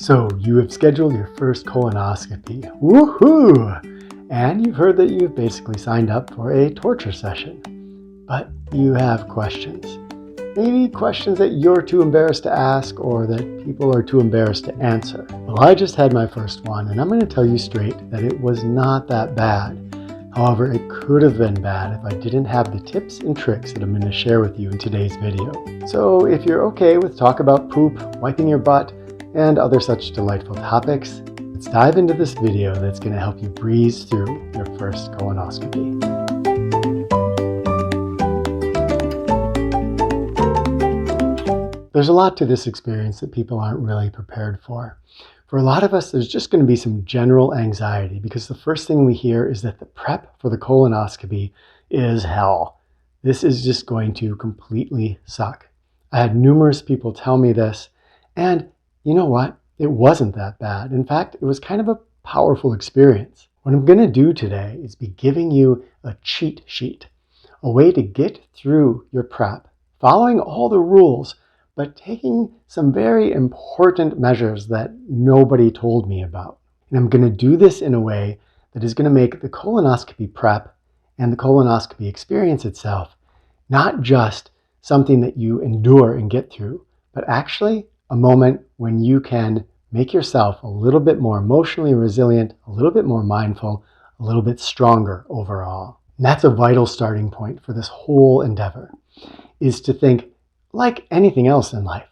So you have scheduled your first colonoscopy. Woohoo! And you've heard that you've basically signed up for a torture session. But you have questions. Maybe questions that you're too embarrassed to ask or that people are too embarrassed to answer. Well, I just had my first one, and I'm going to tell you straight that it was not that bad. However, it could have been bad if I didn't have the tips and tricks that I'm going to share with you in today's video. So if you're okay with talk about poop, wiping your butt, and other such delightful topics, let's dive into this video that's going to help you breeze through your first colonoscopy. There's a lot to this experience that people aren't really prepared for. For a lot of us, there's just going to be some general anxiety because the first thing we hear is that the prep for the colonoscopy is hell. This is just going to completely suck. I had numerous people tell me this, and you know what? It wasn't that bad. In fact, it was kind of a powerful experience. What I'm going to do today is be giving you a cheat sheet, a way to get through your prep, following all the rules, but taking some very important measures that nobody told me about. And I'm going to do this in a way that is going to make the colonoscopy prep and the colonoscopy experience itself not just something that you endure and get through, but actually a moment when you can make yourself a little bit more emotionally resilient, a little bit more mindful, a little bit stronger overall. And that's a vital starting point for this whole endeavor, is to think, like anything else in life,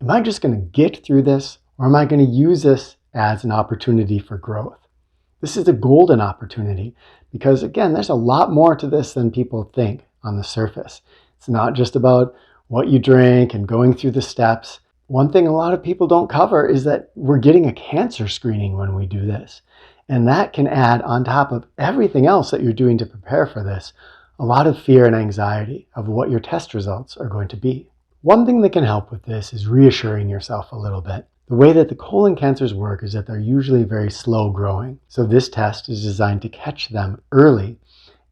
am I just going to get through this, or am I going to use this as an opportunity for growth? This is a golden opportunity because, again, there's a lot more to this than people think on the surface. It's not just about what you drink and going through the steps. One thing a lot of people don't cover is that we're getting a cancer screening when we do this. And that can add, on top of everything else that you're doing to prepare for this, a lot of fear and anxiety of what your test results are going to be. One thing that can help with this is reassuring yourself a little bit. The way that the colon cancers work is that they're usually very slow growing. So this test is designed to catch them early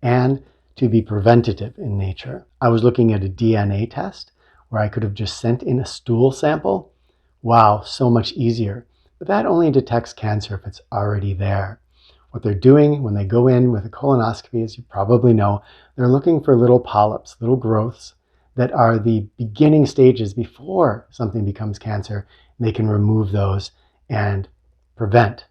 and to be preventative in nature. I was looking at a DNA test where I could have just sent in a stool sample. Wow, so much easier. But that only detects cancer if it's already there. What they're doing when they go in with a colonoscopy, as you probably know, they're looking for little polyps, little growths that are the beginning stages before something becomes cancer. They can remove those and prevent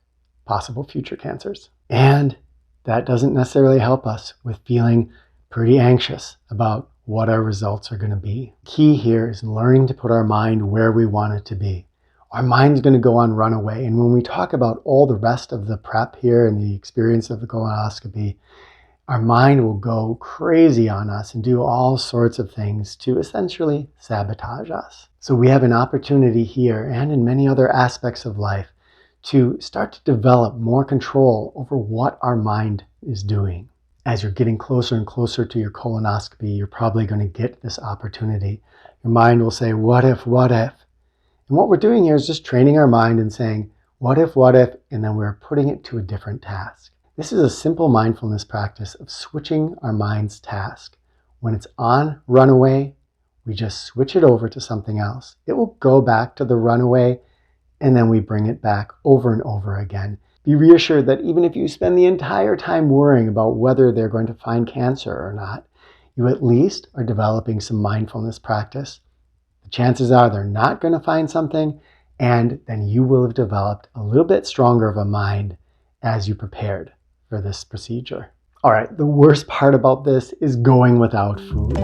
possible future cancers. And that doesn't necessarily help us with feeling pretty anxious about what our results are going to be. Key here is learning to put our mind where we want it to be. Our mind's going to go on runaway. And when we talk about all the rest of the prep here and the experience of the colonoscopy, our mind will go crazy on us and do all sorts of things to essentially sabotage us. So we have an opportunity here and in many other aspects of life to start to develop more control over what our mind is doing. As you're getting closer and closer to your colonoscopy, you're probably going to get this opportunity. Your mind will say, what if, what if? And what we're doing here is just training our mind and saying, what if, and then we're putting it to a different task. This is a simple mindfulness practice of switching our mind's task. When it's on runaway, we just switch it over to something else. It will go back to the runaway, and then we bring it back over and over again. Be reassured that even if you spend the entire time worrying about whether they're going to find cancer or not, you at least are developing some mindfulness practice. The chances are they're not going to find something, and then you will have developed a little bit stronger of a mind as you prepared for this procedure. All right, the worst part about this is going without food.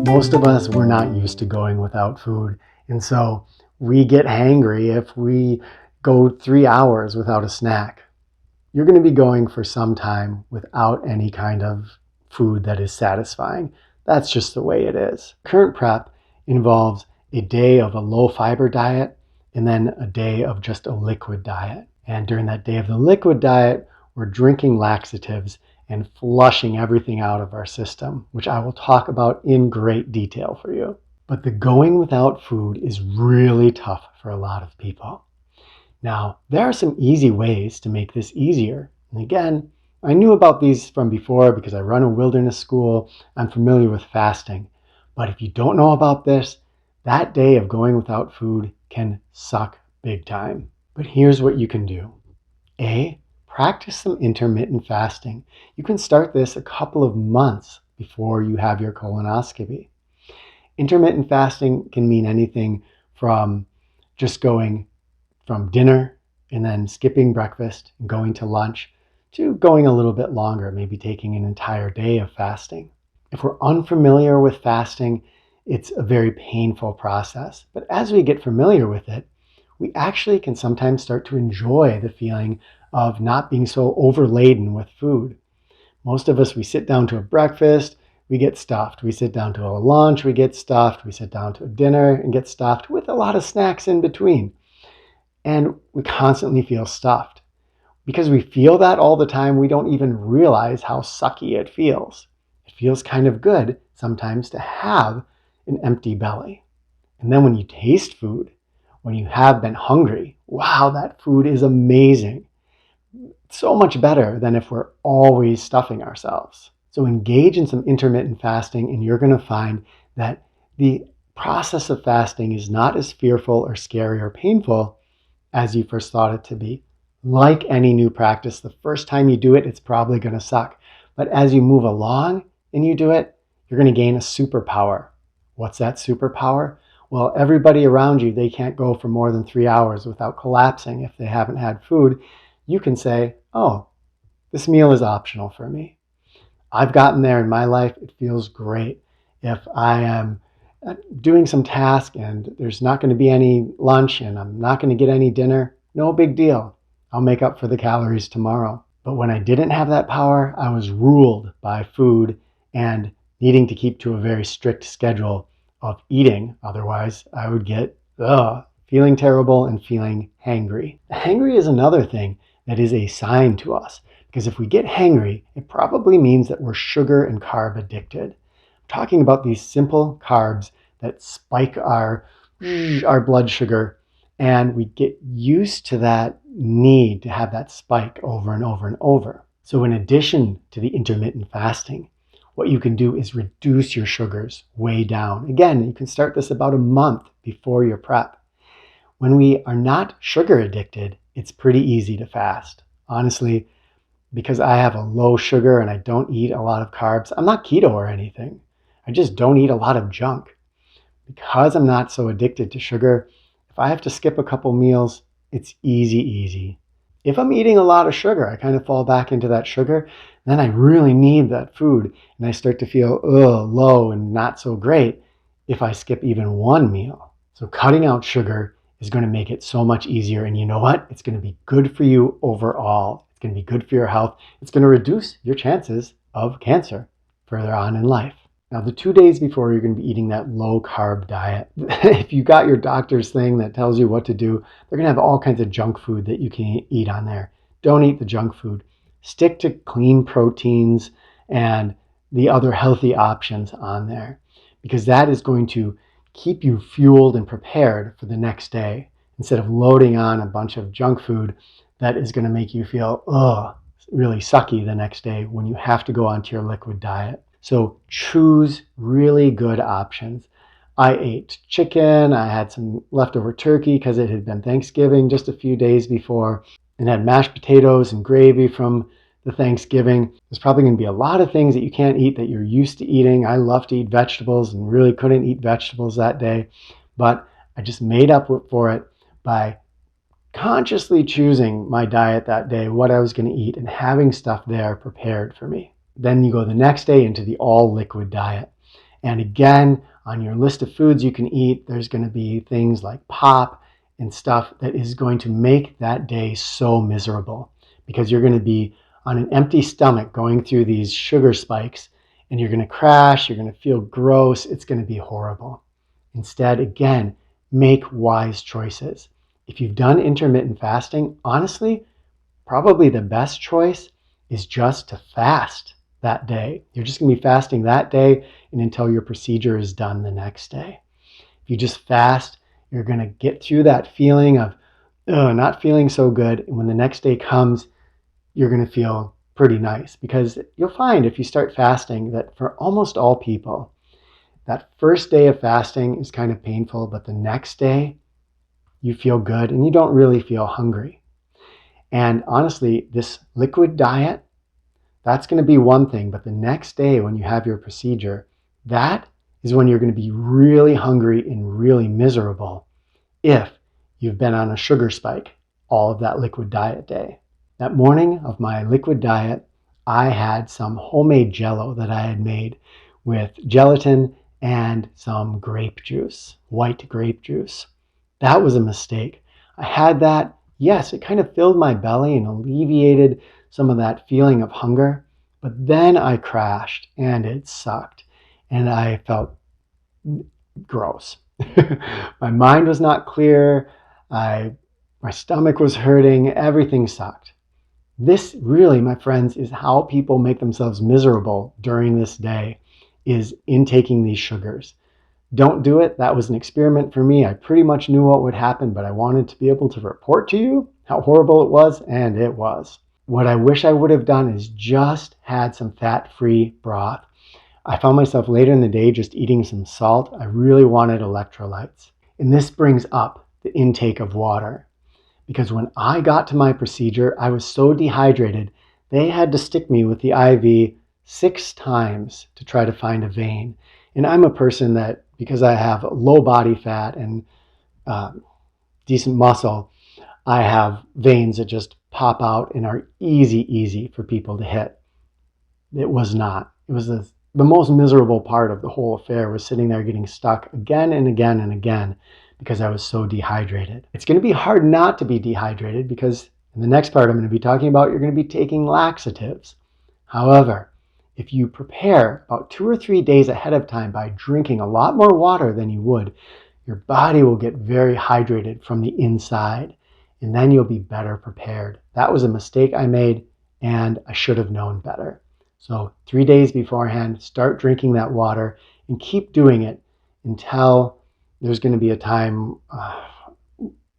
Most of us, we're not used to going without food. And so we get hangry if we go 3 hours without a snack. You're going to be going for some time without any kind of food that is satisfying. That's just the way it is. Current prep involves a day of a low fiber diet and then a day of just a liquid diet. And during that day of the liquid diet, we're drinking laxatives and flushing everything out of our system, which I will talk about in great detail for you. But the going without food is really tough for a lot of people. Now, there are some easy ways to make this easier. And again, I knew about these from before because I run a wilderness school. I'm familiar with fasting. But if you don't know about this, that day of going without food can suck big time. But here's what you can do. A, practice some intermittent fasting. You can start this a couple of months before you have your colonoscopy. Intermittent fasting can mean anything from just going from dinner and then skipping breakfast and going to lunch to going a little bit longer, maybe taking an entire day of fasting. If we're unfamiliar with fasting, it's a very painful process. But as we get familiar with it, we actually can sometimes start to enjoy the feeling of not being so overladen with food. Most of us, we sit down to a breakfast, we get stuffed. We sit down to a lunch, we get stuffed. We sit down to a dinner and get stuffed with a lot of snacks in between. And we constantly feel stuffed. Because we feel that all the time, we don't even realize how sucky it feels. It feels kind of good sometimes to have an empty belly. And then when you taste food, when you have been hungry, wow, that food is amazing. So much better than if we're always stuffing ourselves. So engage in some intermittent fasting and you're going to find that the process of fasting is not as fearful or scary or painful as you first thought it to be. Like any new practice, the first time you do it, it's probably going to suck. But as you move along and you do it, you're going to gain a superpower. What's that superpower? Well, everybody around you, they can't go for more than 3 hours without collapsing if they haven't had food. You can say, oh, this meal is optional for me. I've gotten there in my life. It feels great. If I am doing some task and there's not going to be any lunch and I'm not going to get any dinner, no big deal. I'll make up for the calories tomorrow. But when I didn't have that power, I was ruled by food and needing to keep to a very strict schedule of eating. Otherwise, I would get feeling terrible and feeling hangry. Hangry is another thing that is a sign to us. Because if we get hangry, it probably means that we're sugar and carb addicted. I'm talking about these simple carbs that spike our blood sugar, and we get used to that need to have that spike over and over and over. So in addition to the intermittent fasting, what you can do is reduce your sugars way down. Again, you can start this about a month before your prep. When we are not sugar addicted, it's pretty easy to fast. Honestly, because I have a low sugar and I don't eat a lot of carbs. I'm not keto or anything. I just don't eat a lot of junk. Because I'm not so addicted to sugar, if I have to skip a couple meals, it's easy. If I'm eating a lot of sugar, I kind of fall back into that sugar. Then I really need that food and I start to feel low and not so great if I skip even one meal. So cutting out sugar is going to make it so much easier. And you know what? It's going to be good for you overall. It's going to be good for your health. It's going to reduce your chances of cancer further on in life. Now, the 2 days before you're going to be eating that low carb diet, if you got your doctor's thing that tells you what to do, they're going to have all kinds of junk food that you can eat on there. Don't eat the junk food. Stick to clean proteins and the other healthy options on there, because that is going to keep you fueled and prepared for the next day instead of loading on a bunch of junk food that is going to make you feel really sucky the next day when you have to go onto your liquid diet. So choose really good options. I ate chicken. I had some leftover turkey because it had been Thanksgiving just a few days before, and had mashed potatoes and gravy from the Thanksgiving. There's probably going to be a lot of things that you can't eat that you're used to eating. I love to eat vegetables and really couldn't eat vegetables that day, but I just made up for it by consciously choosing my diet that day, what I was going to eat, and having stuff there prepared for me. Then you go the next day into the all liquid diet. And again, on your list of foods you can eat, there's going to be things like pop and stuff that is going to make that day so miserable, because you're going to be on an empty stomach going through these sugar spikes and you're going to crash, you're going to feel gross, it's going to be horrible. Instead, again, make wise choices. If you've done intermittent fasting, honestly, probably the best choice is just to fast that day. You're just going to be fasting that day and until your procedure is done the next day. If you just fast, you're going to get through that feeling of not feeling so good. And when the next day comes, you're going to feel pretty nice, because you'll find if you start fasting that for almost all people, that first day of fasting is kind of painful, but the next day you feel good and you don't really feel hungry. And honestly, this liquid diet, that's going to be one thing, but the next day when you have your procedure, that is when you're going to be really hungry and really miserable if you've been on a sugar spike all of that liquid diet day. That morning of my liquid diet, I had some homemade jello that I had made with gelatin and some grape juice, white grape juice. That was a mistake. I had that. Yes, it kind of filled my belly and alleviated some of that feeling of hunger, but then I crashed and it sucked and I felt gross. My mind was not clear. My stomach was hurting. Everything sucked. This really, my friends, is how people make themselves miserable during this day, is intaking these sugars. Don't do it. That was an experiment for me. I pretty much knew what would happen, but I wanted to be able to report to you how horrible it was, and it was. What I wish I would have done is just had some fat-free broth. I found myself later in the day just eating some salt. I really wanted electrolytes. And this brings up the intake of water, because when I got to my procedure, I was so dehydrated, they had to stick me with the IV 6 times to try to find a vein. And I'm a person that, because I have low body fat and decent muscle, I have veins that just pop out and are easy for people to hit. It was not. It was the most miserable part of the whole affair, was sitting there getting stuck again and again and again because I was so dehydrated. It's going to be hard not to be dehydrated, because in the next part I'm going to be talking about, you're going to be taking laxatives. However, if you prepare about 2 or 3 days ahead of time by drinking a lot more water than you would, your body will get very hydrated from the inside, and then you'll be better prepared. That was a mistake I made, and I should have known better. So 3 days beforehand, start drinking that water and keep doing it until there's going to be a time,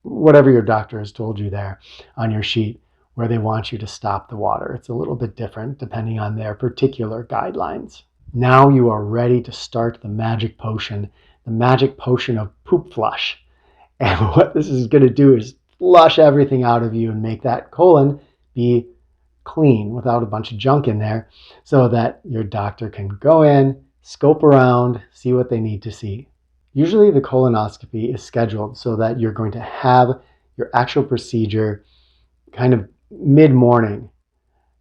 whatever your doctor has told you there on your sheet, where they want you to stop the water. It's a little bit different depending on their particular guidelines. Now you are ready to start the magic potion of poop flush. And what this is going to do is flush everything out of you and make that colon be clean without a bunch of junk in there, so that your doctor can go in, scope around, see what they need to see. Usually the colonoscopy is scheduled so that you're going to have your actual procedure kind of mid-morning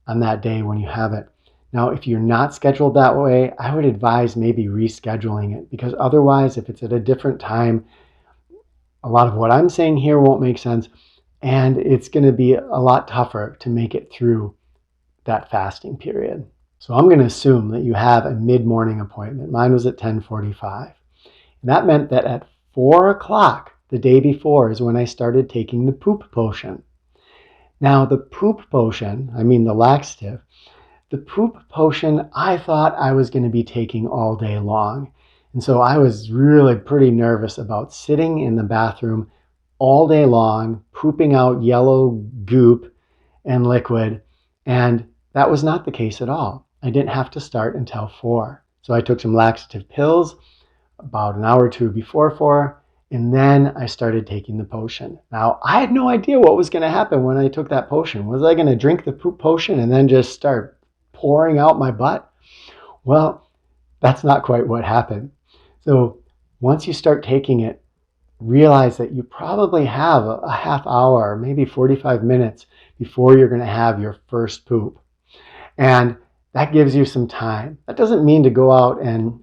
on that day when you have it. Now, if you're not scheduled that way, I would advise maybe rescheduling it, because otherwise, if it's at a different time, a lot of what I'm saying here won't make sense, and it's going to be a lot tougher to make it through that fasting period. So I'm going to assume that you have a mid-morning appointment. Mine was at 10:45. And that meant that at 4 o'clock the day before is when I started taking the poop potion. Now, the poop potion, I mean the laxative, the poop potion I thought I was going to be taking all day long. And so I was really pretty nervous about sitting in the bathroom all day long, pooping out yellow goop and liquid. And that was not the case at all. I didn't have to start until 4. So I took some laxative pills about an hour or two before 4, and then I started taking the potion. Now, I had no idea what was going to happen when I took that potion. Was I going to drink the poop potion and then just start pouring out my butt? Well, that's not quite what happened. So once you start taking it, realize that you probably have a half hour, maybe 45 minutes before you're going to have your first poop. And that gives you some time. That doesn't mean to go out and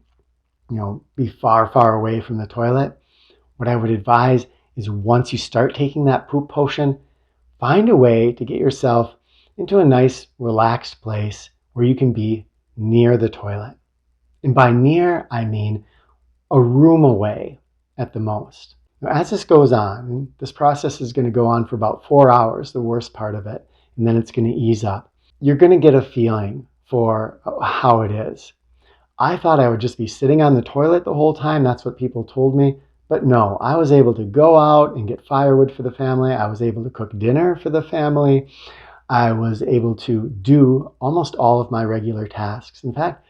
be far away from the toilet. What I would advise is, once you start taking that poop potion, find a way to get yourself into a nice, relaxed place where you can be near the toilet. And by near, I mean a room away at the most. Now, as this goes on, this process is going to go on for about 4 hours, the worst part of it, and then it's going to ease up. you're going to get a feeling for how it is. I thought I would just be sitting on the toilet the whole time. That's what people told me. But no, I was able to go out and get firewood for the family. I was able to cook dinner for the family. I was able to do almost all of my regular tasks. In fact,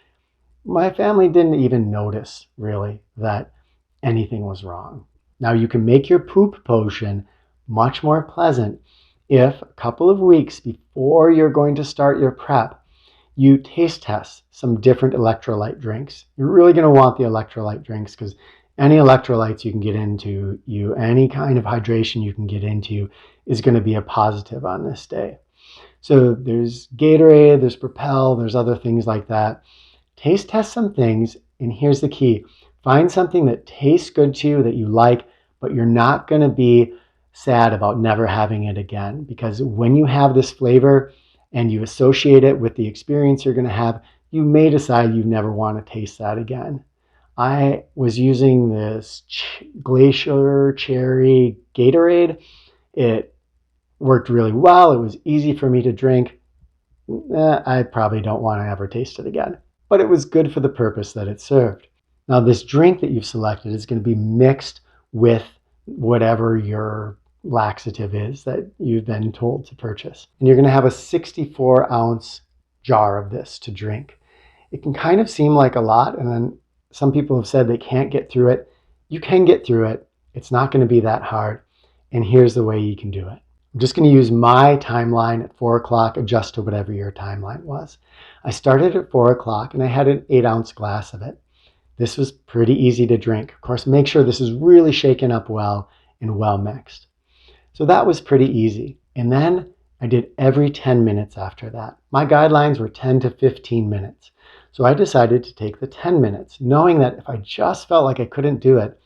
my family didn't even notice really that anything was wrong. Now, you can make your poop potion much more pleasant if a couple of weeks before you're going to start your prep, you taste test some different electrolyte drinks. You're really going to want the electrolyte drinks because any electrolytes you can get into, any kind of hydration you can get into is going to be a positive on this day. So there's Gatorade, there's Propel, there's other things like that. Taste test some things, and here's the key. Find something that tastes good to you, that you like, but you're not going to be sad about never having it again. Because when you have this flavor and you associate it with the experience you're going to have, you may decide you never want to taste that again. I was using this Glacier Cherry Gatorade. It worked really well. It was easy for me to drink. I probably don't want to ever taste it again. But it was good for the purpose that it served. Now, this drink that you've selected is going to be mixed with whatever your laxative is that you've been told to purchase. And you're going to have a 64-ounce jar of this to drink. It can kind of seem like a lot, and then some people have said they can't get through it. You can get through it. It's not going to be that hard. And here's the way you can do it. I'm just going to use my timeline at 4 o'clock, adjust to whatever your timeline was. I started at 4 o'clock and I had an 8-ounce glass of it. This was pretty easy to drink. Of course, make sure this is really shaken up well and well mixed. So that was pretty easy. And then I did every 10 minutes after that. My guidelines were 10 to 15 minutes. So I decided to take the 10 minutes, knowing that if I just felt like I couldn't do it,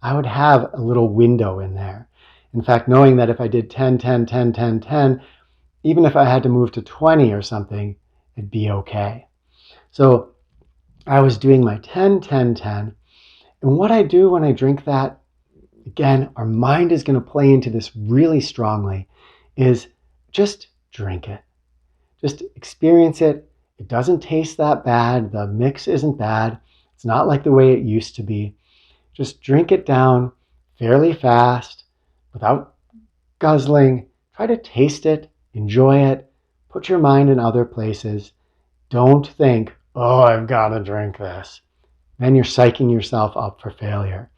I would have a little window in there. In fact, knowing that if I did 10, 10, 10, 10, 10, even if I had to move to 20 or something, it'd be okay. So I was doing my 10, 10, 10. And what I do when I drink that, again, our mind is going to play into this really strongly, is just drink it. Just experience it. It doesn't taste that bad. The mix isn't bad. It's not like the way it used to be. Just drink it down fairly fast without guzzling. Try to taste it, enjoy it, put your mind in other places. Don't think, oh, I've got to drink this. Then you're psyching yourself up for failure.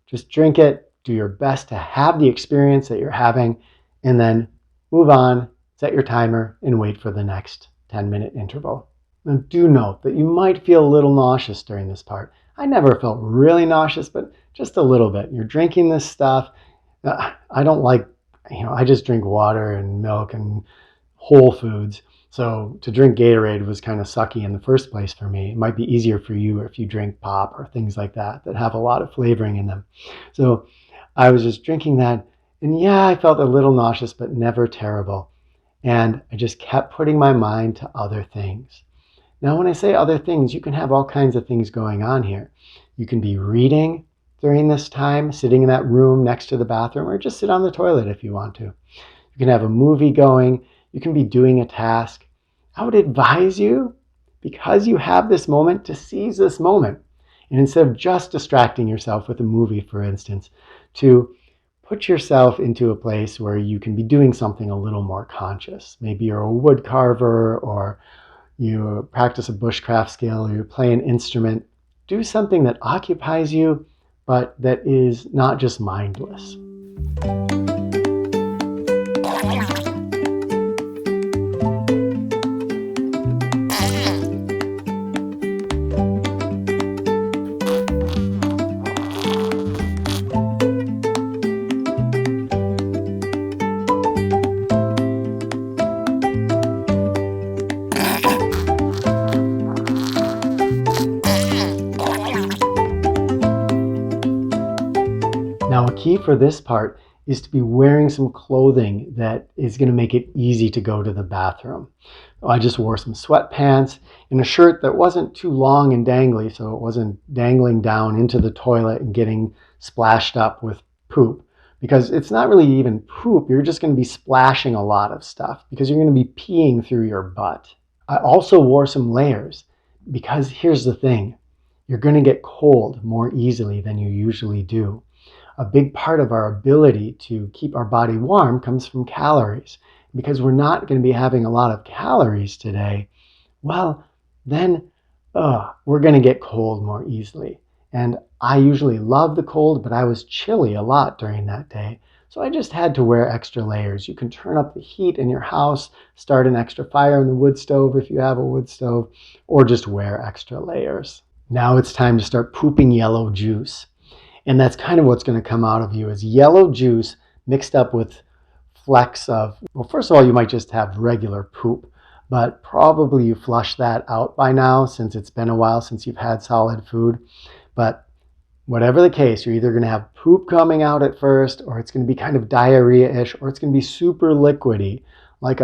Just drink it, do your best to have the experience that you're having, and then move on, set your timer, and wait for the next 10-minute interval. Now, do note that you might feel a little nauseous during this part. I never felt really nauseous, but just a little bit. You're drinking this stuff. I don't like, I just drink water and milk and whole foods. So to drink Gatorade was kind of sucky in the first place for me. It might be easier for you if you drink pop or things like that have a lot of flavoring in them. So I was just drinking that, and yeah, I felt a little nauseous, but never terrible. And I just kept putting my mind to other things. Now, when I say other things, you can have all kinds of things going on here. You can be reading during this time, sitting in that room next to the bathroom, or just sit on the toilet if you want to. You can have a movie going. You can be doing a task. I would advise you, because you have this moment, to seize this moment. And instead of just distracting yourself with a movie, for instance, to put yourself into a place where you can be doing something a little more conscious. Maybe you're a wood carver, or you practice a bushcraft skill, or you play an instrument. Do something that occupies you, but that is not just mindless. Now, a key for this part is to be wearing some clothing that is going to make it easy to go to the bathroom. I just wore some sweatpants and a shirt that wasn't too long and dangly, so it wasn't dangling down into the toilet and getting splashed up with poop. because it's not really even poop. You're just going to be splashing a lot of stuff because you're going to be peeing through your butt. I also wore some layers because here's the thing. You're going to get cold more easily than you usually do. A big part of our ability to keep our body warm comes from calories. Because we're not going to be having a lot of calories today, well, then we're going to get cold more easily. And I usually love the cold, but I was chilly a lot during that day. So I just had to wear extra layers. You can turn up the heat in your house, start an extra fire in the wood stove if you have a wood stove, or just wear extra layers. Now it's time to start pooping yellow juice. And that's kind of what's going to come out of you is yellow juice mixed up with flecks of, well, first of all, you might just have regular poop, but probably you flushed that out by now since it's been a while since you've had solid food. But whatever the case, you're either going to have poop coming out at first, or it's going to be kind of diarrhea-ish, or it's going to be super liquidy, like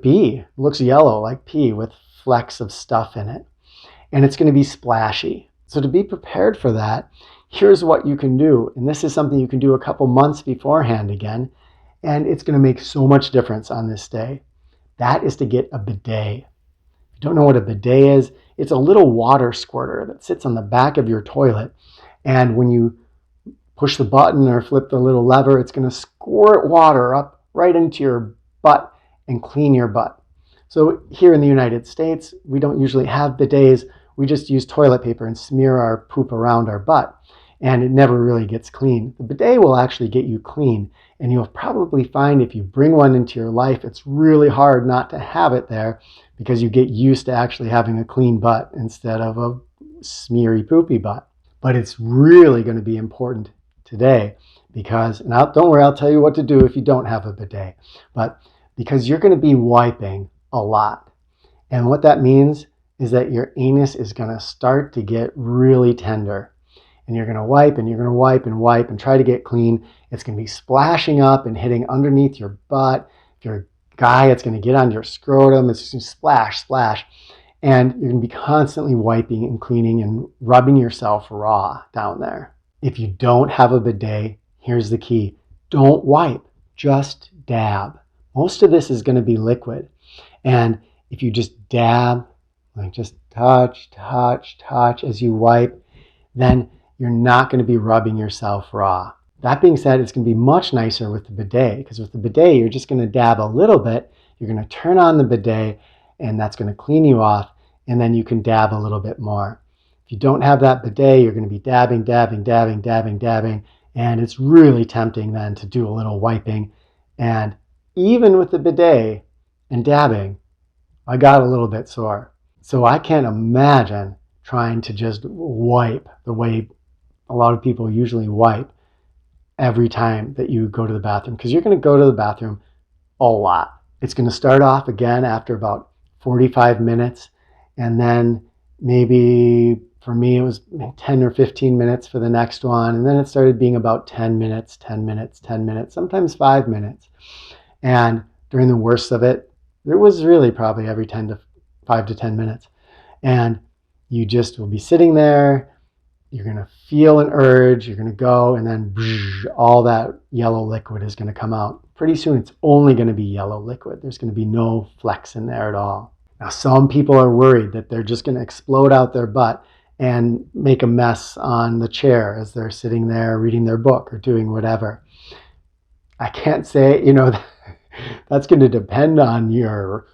pee. It looks yellow like pee with flecks of stuff in it. And it's going to be splashy. So to be prepared for that, here's what you can do. And this is something you can do a couple months beforehand again. And it's going to make so much difference on this day. That is to get a bidet. If you don't know what a bidet is, it's a little water squirter that sits on the back of your toilet. And when you push the button or flip the little lever, it's going to squirt water up right into your butt and clean your butt. So here in the United States, we don't usually have bidets. We just use toilet paper and smear our poop around our butt, and it never really gets clean. The bidet will actually get you clean, and you'll probably find if you bring one into your life, it's really hard not to have it there because you get used to actually having a clean butt instead of a smeary, poopy butt. But it's really going to be important today because, and don't worry, I'll tell you what to do if you don't have a bidet, but because you're going to be wiping a lot. And what that means is that your anus is going to start to get really tender. And you're going to wipe and you're going to wipe and wipe and try to get clean. It's going to be splashing up and hitting underneath your butt. If you're a guy, it's going to get on your scrotum. It's just going to splash, splash. And you're going to be constantly wiping and cleaning and rubbing yourself raw down there. If you don't have a bidet, here's the key. Don't wipe, just dab. Most of this is going to be liquid. And if you just dab, like just touch, touch, touch as you wipe, then you're not going to be rubbing yourself raw. That being said, it's going to be much nicer with the bidet because with the bidet, you're just going to dab a little bit. You're going to turn on the bidet and that's going to clean you off, and then you can dab a little bit more. If you don't have that bidet, you're going to be dabbing, dabbing, dabbing, dabbing, dabbing, and it's really tempting then to do a little wiping. And even with the bidet and dabbing, I got a little bit sore. So I can't imagine trying to just wipe the way a lot of people usually wipe every time that you go to the bathroom, because you're going to go to the bathroom a lot. It's going to start off again after about 45 minutes, and then maybe for me it was 10 or 15 minutes for the next one, and then it started being about 10 minutes, 10 minutes, 10 minutes, sometimes 5 minutes. And during the worst of it, it was really probably every 5 to 10 minutes. And you just will be sitting there, you're going to feel an urge, you're going to go, and then all that yellow liquid is going to come out. Pretty soon it's only going to be yellow liquid. There's going to be no flecks in there at all. Now some people are worried that they're just going to explode out their butt and make a mess on the chair as they're sitting there reading their book or doing whatever. I can't say, that's going to depend on your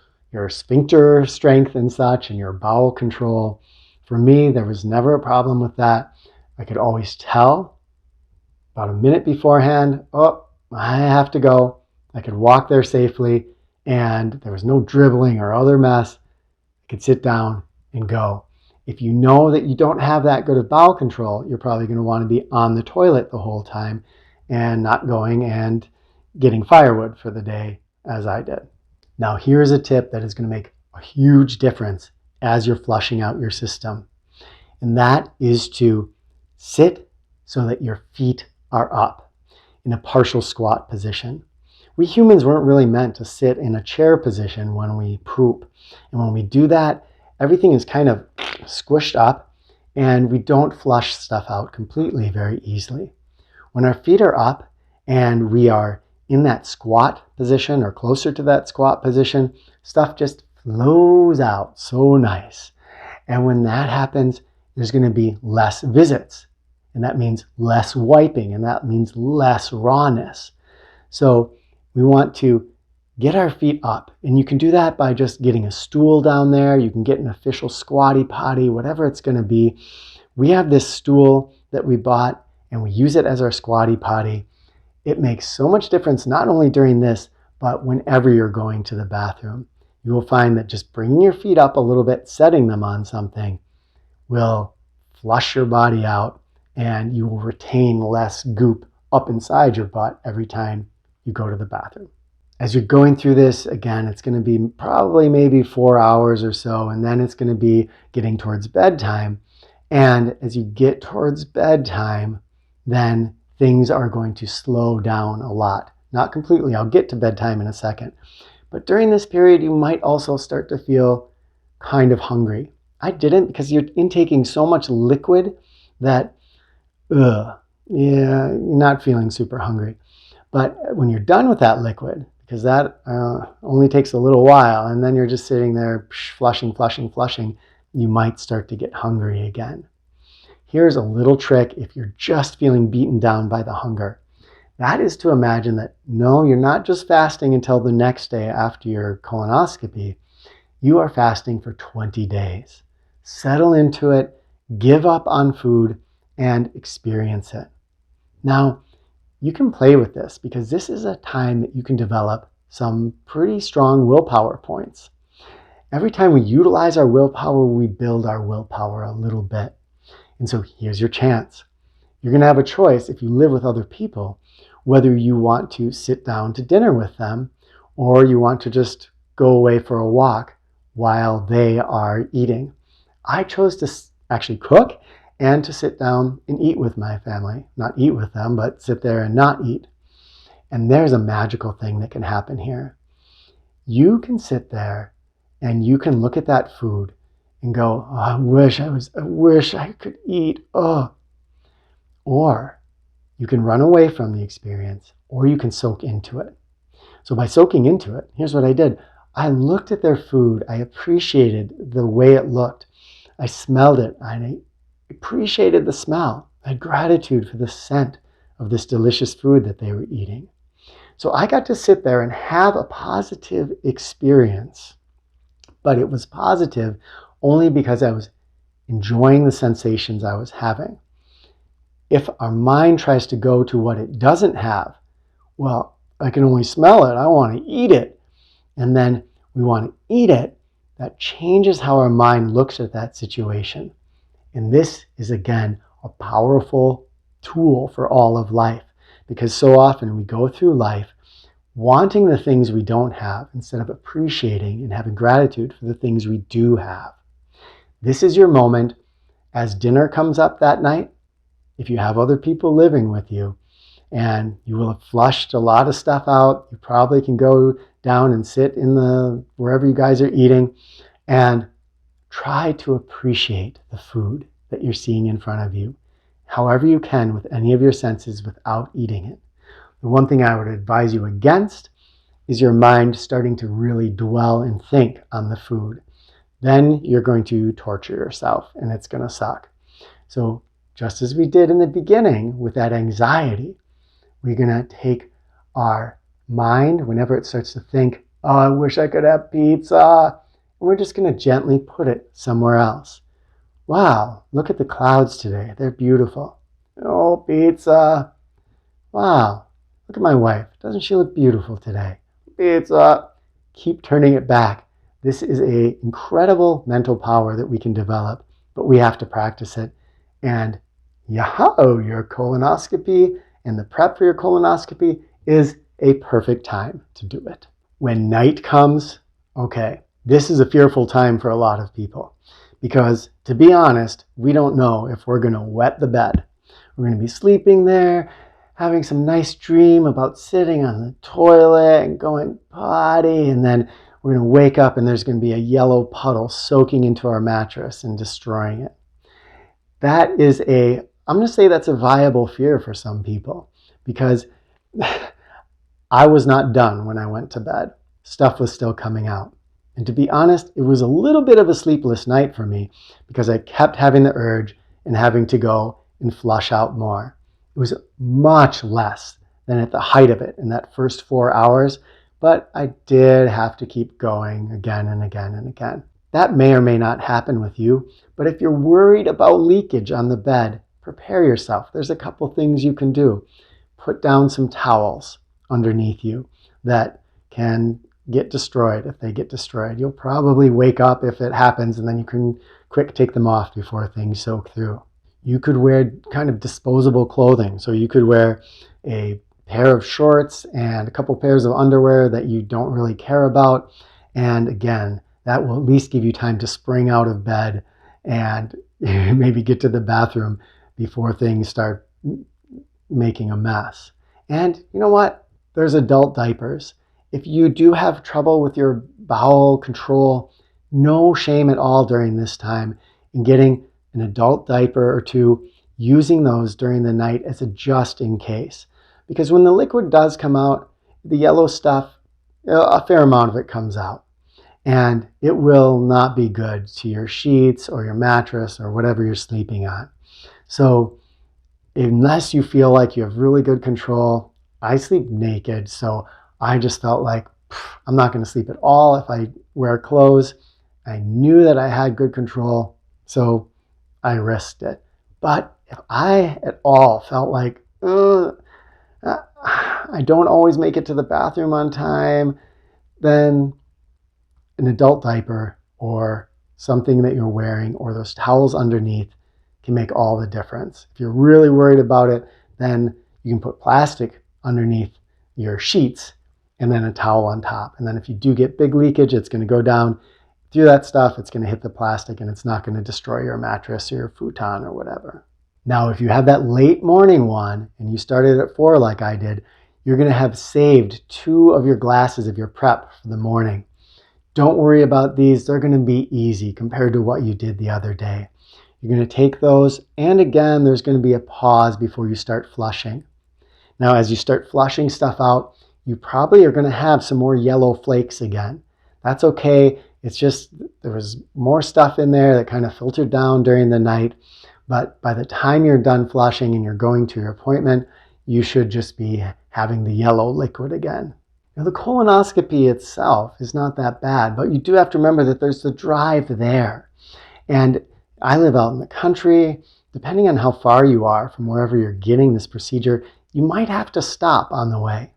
sphincter strength and such and your bowel control. For me, there was never a problem with that. I could always tell about a minute beforehand, oh, I have to go. I could walk there safely and there was no dribbling or other mess. I could sit down and go. If you know that you don't have that good of bowel control, you're probably going to want to be on the toilet the whole time and not going and getting firewood for the day as I did. Now here's a tip that is going to make a huge difference as you're flushing out your system. And that is to sit so that your feet are up in a partial squat position. We humans weren't really meant to sit in a chair position when we poop. And when we do that, everything is kind of squished up and we don't flush stuff out completely very easily. When our feet are up and we are in that squat position or closer to that squat position, stuff just flows out so nice. And when that happens, there's going to be less visits. And that means less wiping, and that means less rawness. So we want to get our feet up. And you can do that by just getting a stool down there. You can get an official Squatty Potty, whatever it's going to be. We have this stool that we bought, and we use it as our Squatty Potty. It makes so much difference, not only during this, but whenever you're going to the bathroom. You will find that just bringing your feet up a little bit, setting them on something, will flush your body out, and you will retain less goop up inside your butt every time you go to the bathroom. As you're going through this, again, it's going to be probably maybe 4 hours or so, and then it's going to be getting towards bedtime. And as you get towards bedtime, then things are going to slow down a lot. Not completely. I'll get to bedtime in a second. But during this period, you might also start to feel kind of hungry. I didn't, because you're intaking so much liquid that, you're not feeling super hungry. But when you're done with that liquid, because that only takes a little while, and then you're just sitting there flushing, you might start to get hungry again. Here's a little trick if you're just feeling beaten down by the hunger. That is to imagine that, no, you're not just fasting until the next day after your colonoscopy. You are fasting for 20 days. Settle into it, give up on food, and experience it. Now, you can play with this because this is a time that you can develop some pretty strong willpower points. Every time we utilize our willpower, we build our willpower a little bit. And so here's your chance. You're going to have a choice if you live with other people, whether you want to sit down to dinner with them or you want to just go away for a walk while they are eating. I chose to actually cook and to sit down and eat with my family. Not eat with them, but sit there and not eat. And there's a magical thing that can happen here. You can sit there and you can look at that food and go, oh, I wish I could eat. Oh. Or you can run away from the experience, or you can soak into it. So by soaking into it, here's what I did. I looked at their food. I appreciated the way it looked. I smelled it. I appreciated the smell. I had gratitude for the scent of this delicious food that they were eating. So I got to sit there and have a positive experience. But it was positive only because I was enjoying the sensations I was having. If our mind tries to go to what it doesn't have, well, I can only smell it. I want to eat it. And then we want to eat it. That changes how our mind looks at that situation. And this is, again, a powerful tool for all of life, because so often we go through life wanting the things we don't have instead of appreciating and having gratitude for the things we do have. This is your moment as dinner comes up that night. If you have other people living with you and you will have flushed a lot of stuff out, you probably can go down and sit in wherever you guys are eating and try to appreciate the food that you're seeing in front of you, however you can with any of your senses without eating it. The one thing I would advise you against is your mind starting to really dwell and think on the food. Then you're going to torture yourself and it's going to suck. So just as we did in the beginning with that anxiety, we're going to take our mind whenever it starts to think, oh, I wish I could have pizza. And we're just going to gently put it somewhere else. Wow, look at the clouds today. They're beautiful. Oh, pizza. Wow, look at my wife. Doesn't she look beautiful today? Pizza. Keep turning it back. This is an incredible mental power that we can develop, but we have to practice it. And yahoo, your colonoscopy and the prep for your colonoscopy is a perfect time to do it. When night comes, okay, this is a fearful time for a lot of people because, to be honest, we don't know if we're going to wet the bed. We're going to be sleeping there, having some nice dream about sitting on the toilet and going potty, and then we're going to wake up and there's going to be a yellow puddle soaking into our mattress and destroying it. That is a I'm going to say that's a viable fear for some people because I was not done when I went to bed. Stuff was still coming out. And to be honest, it was a little bit of a sleepless night for me because I kept having the urge and having to go and flush out more. It was much less than at the height of it in that first 4 hours, but I did have to keep going again and again and again. That may or may not happen with you, but if you're worried about leakage on the bed, prepare yourself. There's a couple things you can do. Put down some towels underneath you that can get destroyed. If they get destroyed, you'll probably wake up if it happens, and then you can quick take them off before things soak through. You could wear kind of disposable clothing. So you could wear a pair of shorts and a couple pairs of underwear that you don't really care about. And again, that will at least give you time to spring out of bed and maybe get to the bathroom before things start making a mess. And you know what? There's adult diapers. If you do have trouble with your bowel control, no shame at all during this time in getting an adult diaper or two, using those during the night as a just in case. Because when the liquid does come out, the yellow stuff, a fair amount of it comes out. And it will not be good to your sheets or your mattress or whatever you're sleeping on. So unless you feel like you have really good control, I sleep naked, so I just felt like I'm not going to sleep at all if I wear clothes. I knew that I had good control, so I risked it. But if I at all felt like I don't always make it to the bathroom on time, then an adult diaper or something that you're wearing or those towels underneath can make all the difference. If you're really worried about it, then you can put plastic underneath your sheets and then a towel on top. And then if you do get big leakage, it's going to go down through that stuff. It's going to hit the plastic and it's not going to destroy your mattress or your futon or whatever. Now, if you have that late morning one and you started at 4 like I did, you're going to have saved 2 of your glasses of your prep for the morning. Don't worry about these. They're going to be easy compared to what you did the other day. You're going to take those, and again, there's going to be a pause before you start flushing. Now, as you start flushing stuff out, you probably are going to have some more yellow flakes again. That's okay. It's just there was more stuff in there that kind of filtered down during the night. But by the time you're done flushing and you're going to your appointment, you should just be having the yellow liquid again. Now, the colonoscopy itself is not that bad, but you do have to remember that there's the drive there. And I live out in the country. Depending on how far you are from wherever you're getting this procedure, you might have to stop on the way.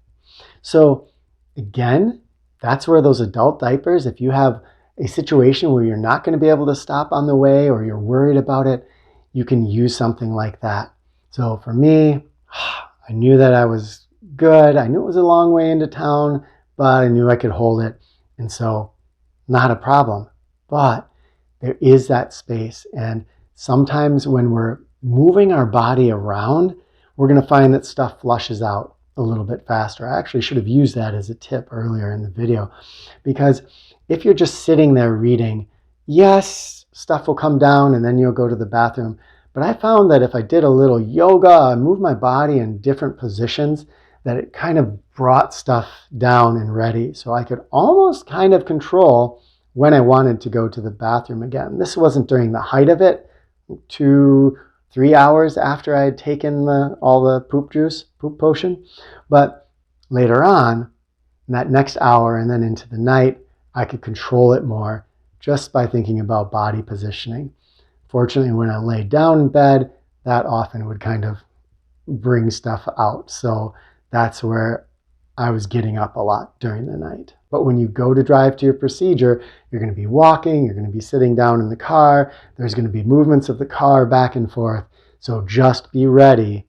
So again, that's where those adult diapers, if you have a situation where you're not going to be able to stop on the way or you're worried about it, you can use something like that. So for me, I knew that I was good. I knew it was a long way into town, but I knew I could hold it. And so not a problem. But there is that space. And sometimes when we're moving our body around, we're going to find that stuff flushes out a little bit faster. I actually should have used that as a tip earlier in the video, because if you're just sitting there reading, yes, stuff will come down and then you'll go to the bathroom. But I found that if I did a little yoga, I moved my body in different positions, that it kind of brought stuff down and ready. So I could almost kind of control when I wanted to go to the bathroom again. This wasn't during the height of it, 2-3 hours after I had taken all the poop potion. But later on, in that next hour and then into the night, I could control it more just by thinking about body positioning. Fortunately, when I laid down in bed, that often would kind of bring stuff out. So that's where I was getting up a lot during the night. But when you go to drive to your procedure, you're going to be walking, you're going to be sitting down in the car, there's going to be movements of the car back and forth. So just be ready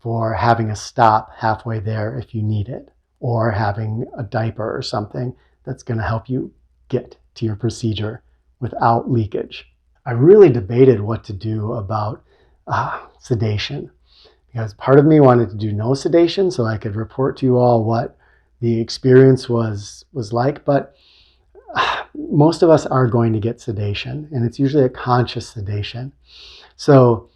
for having a stop halfway there if you need it, or having a diaper or something that's going to help you get to your procedure without leakage. I really debated what to do about sedation, because part of me wanted to do no sedation so I could report to you all what the experience was like, but most of us are going to get sedation, and it's usually a conscious sedation. So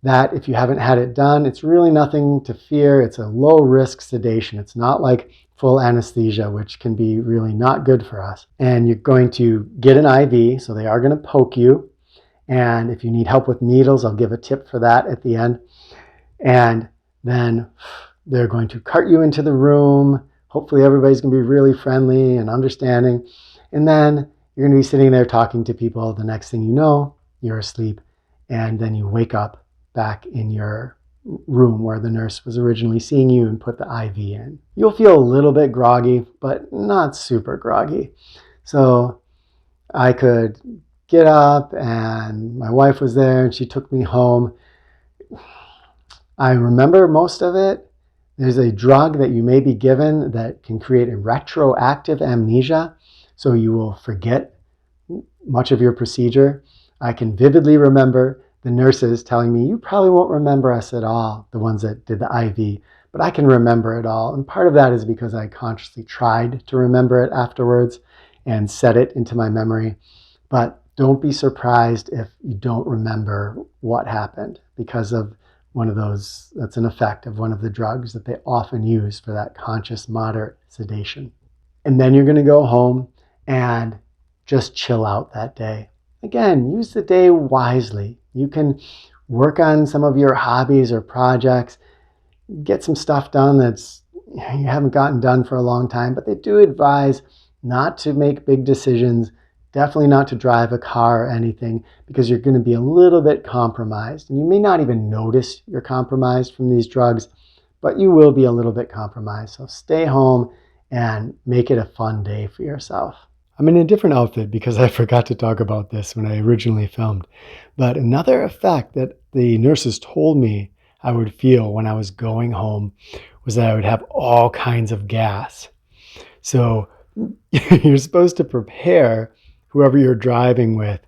that if you haven't had it done, it's really nothing to fear. It's a low-risk sedation. It's not like full anesthesia, which can be really not good for us. And you're going to get an IV, so they are going to poke you. And if you need help with needles, I'll give a tip for that at the end. And then they're going to cart you into the room. Hopefully everybody's going to be really friendly and understanding. And then you're going to be sitting there talking to people. The next thing you know, you're asleep. And then you wake up back in your room where the nurse was originally seeing you and put the IV in. You'll feel a little bit groggy, but not super groggy. So I could get up, and my wife was there and she took me home. I remember most of it. There's a drug that you may be given that can create a retroactive amnesia, so you will forget much of your procedure. I can vividly remember the nurses telling me, you probably won't remember us at all, the ones that did the IV, but I can remember it all. And part of that is because I consciously tried to remember it afterwards and set it into my memory. But don't be surprised if you don't remember what happened because of one of those, that's an effect of one of the drugs that they often use for that conscious moderate sedation. And then you're going to go home and just chill out that day. Again, use the day wisely. You can work on some of your hobbies or projects, get some stuff done that's you haven't gotten done for a long time, but they do advise not to make big decisions, definitely not to drive a car or anything, because you're going to be a little bit compromised. And you may not even notice you're compromised from these drugs, but you will be a little bit compromised. So stay home and make it a fun day for yourself. I'm in a different outfit because I forgot to talk about this when I originally filmed. But another effect that the nurses told me I would feel when I was going home was that I would have all kinds of gas. So you're supposed to prepare whoever you're driving with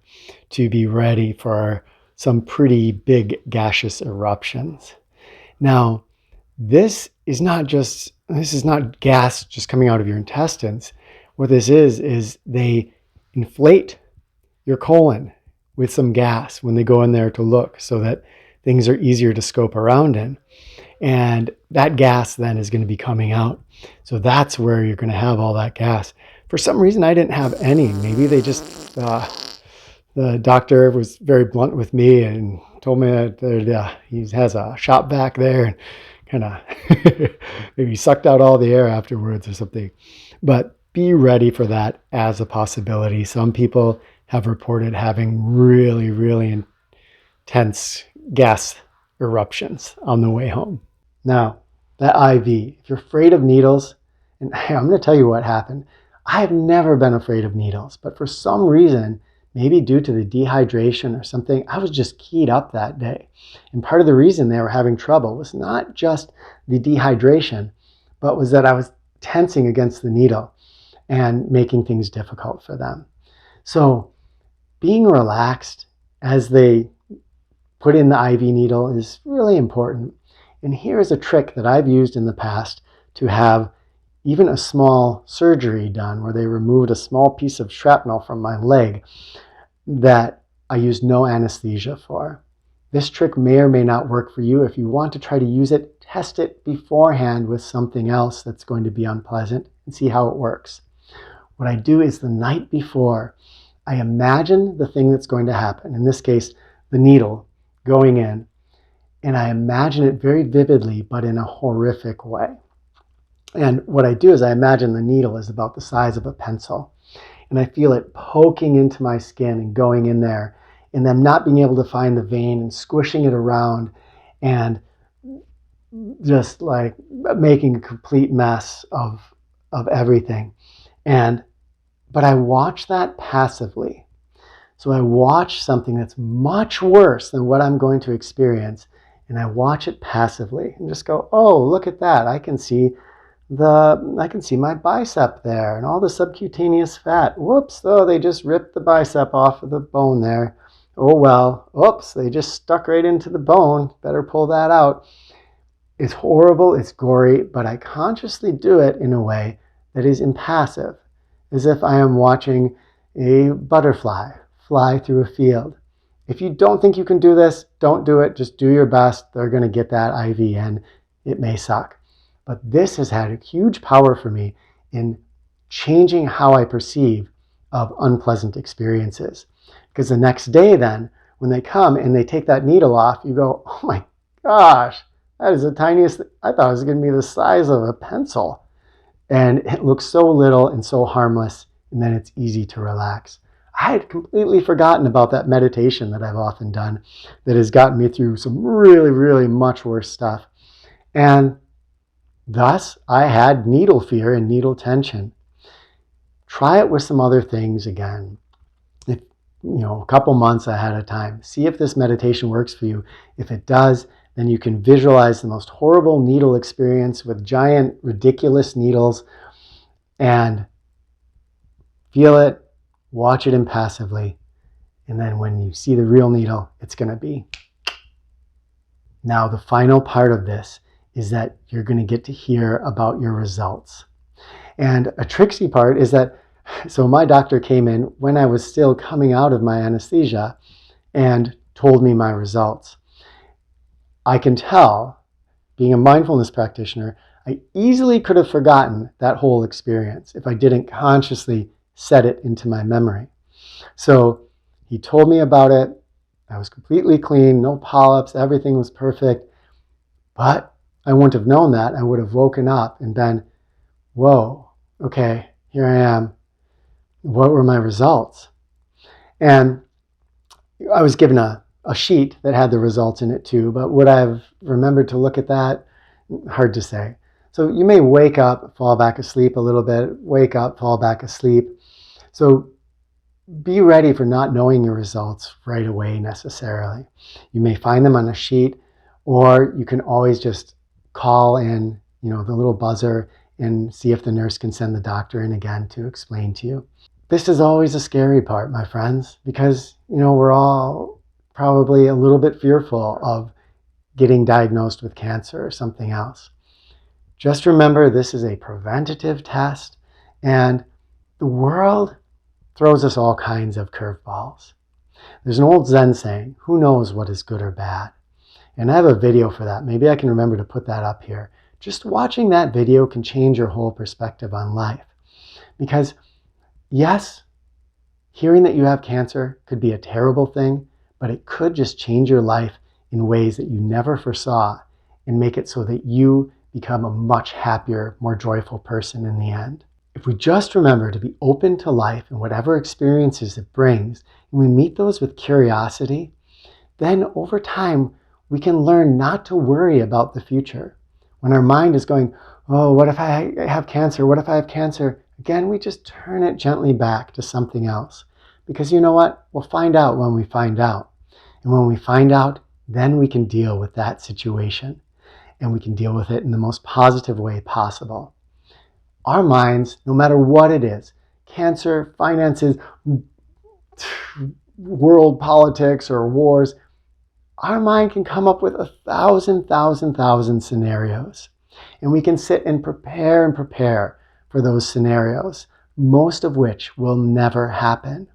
to be ready for some pretty big gaseous eruptions. Now, this is not gas just coming out of your intestines. What this is they inflate your colon with some gas when they go in there to look so that things are easier to scope around in. And that gas then is going to be coming out. So that's where you're going to have all that gas. For some reason, I didn't have any. Maybe they just, the doctor was very blunt with me and told me that he has a shop back there and kind of maybe sucked out all the air afterwards or something. But be ready for that as a possibility. Some people have reported having really, really intense gas eruptions on the way home. Now, that IV, if you're afraid of needles, and I'm going to tell you what happened. I have never been afraid of needles, but for some reason, maybe due to the dehydration or something, I was just keyed up that day. And part of the reason they were having trouble was not just the dehydration, but was that I was tensing against the needle and making things difficult for them. So being relaxed as they put in the IV needle is really important. And here's a trick that I've used in the past to have even a small surgery done where they removed a small piece of shrapnel from my leg that I used no anesthesia for. This trick may or may not work for you. If you want to try to use it, test it beforehand with something else that's going to be unpleasant and see how it works. What I do is the night before, I imagine the thing that's going to happen. In this case, the needle going in. And I imagine it very vividly, but in a horrific way. And what I do is I imagine the needle is about the size of a pencil. And I feel it poking into my skin and going in there, and them not being able to find the vein and squishing it around and just like making a complete mess of everything. But I watch that passively. So I watch something that's much worse than what I'm going to experience, and I watch it passively and just go, oh, look at that. I can see my bicep there and all the subcutaneous fat. Whoops, oh, they just ripped the bicep off of the bone there. Oh, well, oops, they just stuck right into the bone. Better pull that out. It's horrible, it's gory, but I consciously do it in a way that is impassive, as if I am watching a butterfly fly through a field, If you don't think you can do this, don't do it. Just do your best. They're going to get that IV in. It may suck. But this has had a huge power for me in changing how I perceive of unpleasant experiences. Because the next day then, when they come and they take that needle off, you go, oh my gosh, that is the tiniest, I thought it was going to be the size of a pencil. And it looks so little and so harmless, and then it's easy to relax. I had completely forgotten about that meditation that I've often done that has gotten me through some really, really much worse stuff. And thus, I had needle fear and needle tension. Try it with some other things again. If, a couple months ahead of time. See if this meditation works for you. If it does, then you can visualize the most horrible needle experience with giant, ridiculous needles and feel it, watch it impassively, and then when you see the real needle, it's going to be. Now, the final part of this is that you're going to get to hear about your results. And a tricksy part is that, so my doctor came in when I was still coming out of my anesthesia and told me my results. I can tell, being a mindfulness practitioner, I easily could have forgotten that whole experience if I didn't consciously set it into my memory. So he told me about it. I was completely clean, no polyps, everything was perfect. But I wouldn't have known that. I would have woken up and been, whoa, okay, here I am. What were my results? And I was given a sheet that had the results in it too, but would I have remembered to look at that? Hard to say. So you may wake up, fall back asleep a little bit, wake up, fall back asleep. So be ready for not knowing your results right away necessarily. You may find them on a sheet, or you can always just call in, the little buzzer and see if the nurse can send the doctor in again to explain to you. This is always a scary part, my friends, because, we're all probably a little bit fearful of getting diagnosed with cancer or something else. Just remember, this is a preventative test, and the world throws us all kinds of curveballs. There's an old Zen saying, who knows what is good or bad? And I have a video for that. Maybe I can remember to put that up here. Just watching that video can change your whole perspective on life. Because yes, hearing that you have cancer could be a terrible thing, but it could just change your life in ways that you never foresaw and make it so that you become a much happier, more joyful person in the end. If we just remember to be open to life and whatever experiences it brings, and we meet those with curiosity, then over time, we can learn not to worry about the future. When our mind is going, oh, what if I have cancer? What if I have cancer? Again, we just turn it gently back to something else. Because you know what? We'll find out when we find out. And when we find out, then we can deal with that situation. And we can deal with it in the most positive way possible. Our minds, no matter what it is, cancer, finances, world politics, or wars, our mind can come up with 1,000 scenarios. And we can sit and prepare for those scenarios, most of which will never happen.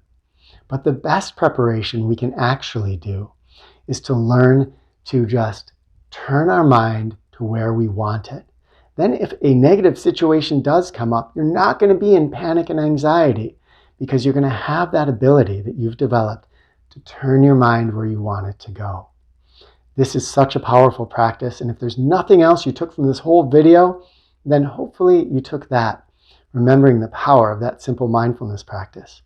But the best preparation we can actually do is to learn to just turn our mind to where we want it. Then if a negative situation does come up, you're not going to be in panic and anxiety because you're going to have that ability that you've developed to turn your mind where you want it to go. This is such a powerful practice, and if there's nothing else you took from this whole video, then hopefully you took that, remembering the power of that simple mindfulness practice.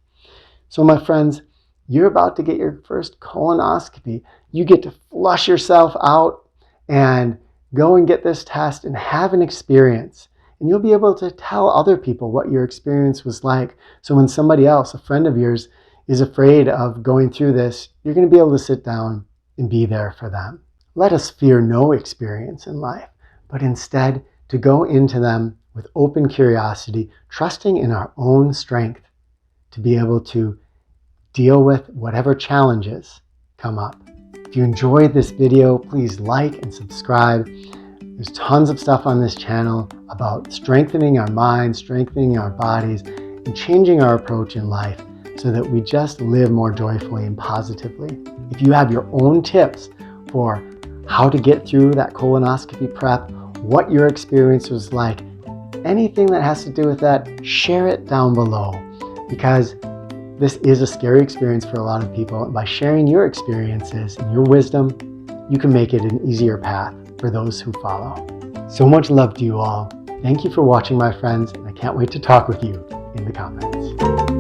So my friends, you're about to get your first colonoscopy. You get to flush yourself out and go and get this test and have an experience. And you'll be able to tell other people what your experience was like. So when somebody else, a friend of yours, is afraid of going through this, you're going to be able to sit down and be there for them. Let us fear no experience in life, but instead to go into them with open curiosity, trusting in our own strength to be able to deal with whatever challenges come up. If you enjoyed this video, please like and subscribe. There's tons of stuff on this channel about strengthening our minds, strengthening our bodies, and changing our approach in life so that we just live more joyfully and positively. If you have your own tips for how to get through that colonoscopy prep, what your experience was like, anything that has to do with that, share it down below, because this is a scary experience for a lot of people. And by sharing your experiences and your wisdom, you can make it an easier path for those who follow. So much love to you all. Thank you for watching, my friends, and I can't wait to talk with you in the comments.